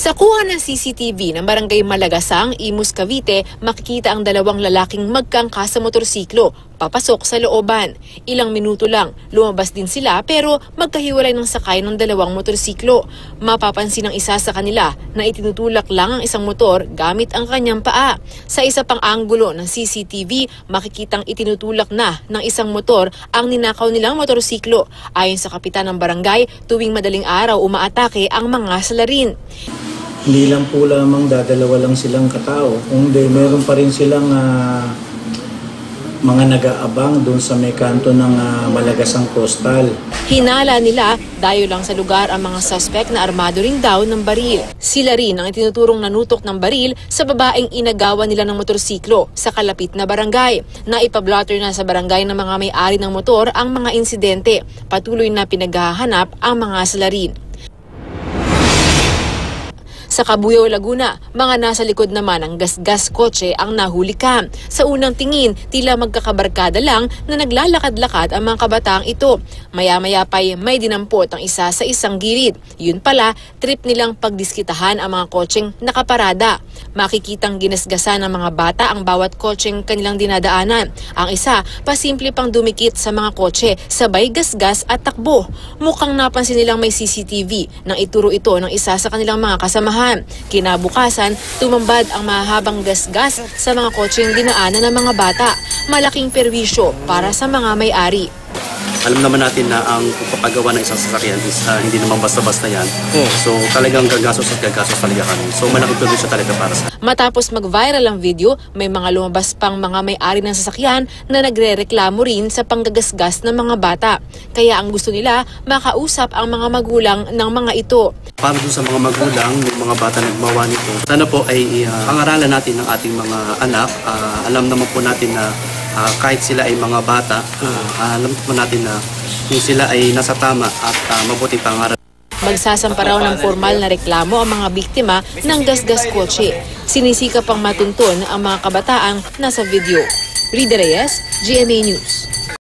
Sa kuha ng CCTV ng Barangay Malagasang, Imus, Cavite, makikita ang dalawang lalaking magkangka sa motorsiklo, papasok sa looban. Ilang minuto lang, lumabas din sila pero magkahiwalay ng sakay ng dalawang motorsiklo. Mapapansin ng isa sa kanila na itinutulak lang ang isang motor gamit ang kanyang paa. Sa isa pang anggulo ng CCTV, makikitang itinutulak na ng isang motor ang ninakaw nilang motorsiklo. Ayon sa kapitan ng barangay, tuwing madaling araw umaatake ang mga salarin. Hindi lang po lamang dadalawa lang silang katao, kundi meron pa rin silang mga nag-aabang doon sa may kanto ng Malagasang Coastal. Hinala nila, dayo lang sa lugar ang mga suspect na armado ring daw ng baril. Sila rin ang itinuturong nanutok ng baril sa babaeng inagawan nila ng motorsiklo sa kalapit na barangay. Naipablotter na sa barangay ng mga may-ari ng motor ang mga insidente. Patuloy na pinaghahanap ang mga salarin. Sa Cabuyao, Laguna, mga nasa likod naman ng gas-gas kotse ang nahulikan. Sa unang tingin, tila magkakabarkada lang na naglalakad-lakad ang mga kabataang ito. Maya-maya pa'y may dinampot ang isa sa isang gilid. Yun pala, trip nilang pagdiskitahan ang mga kotseng nakaparada. Makikitang ginasgasan ng mga bata ang bawat kotseng kanilang dinadaanan. Ang isa, pasimple pang dumikit sa mga kotse, sabay gasgas at takbo. Mukhang napansin nilang may CCTV nang ituro ito ng isa sa kanilang mga kasamahan. Kinabukasan, tumambad ang mahabang gasgas sa mga kotseng dinaanan ng mga bata. Malaking perwisyo para sa mga may-ari. Alam naman natin na ang pagpapagawa ng isang sasakyan is hindi naman basta-basta yan. So talagang gagasos talaga kami. So malaking perwisyo talaga para sa. Matapos mag-viral ang video, may mga lumabas pang mga may-ari ng sasakyan na nagre-reklamo rin sa panggagasgas ng mga bata. Kaya ang gusto nila, makausap ang mga magulang ng mga ito. Para dun sa mga magulang, yung mga bata na gumawa nito, sana po ay pangaralan natin ng ating mga anak. Alam naman po natin na kahit sila ay mga bata, alam po natin na sila ay nasa tama at mabuti pangarap. Magsasampa raw ng formal na reklamo ang mga biktima ng gasgas kotse. Sinisikap pang matuntun ang mga kabataang nasa video. Rida Reyes, GMA News.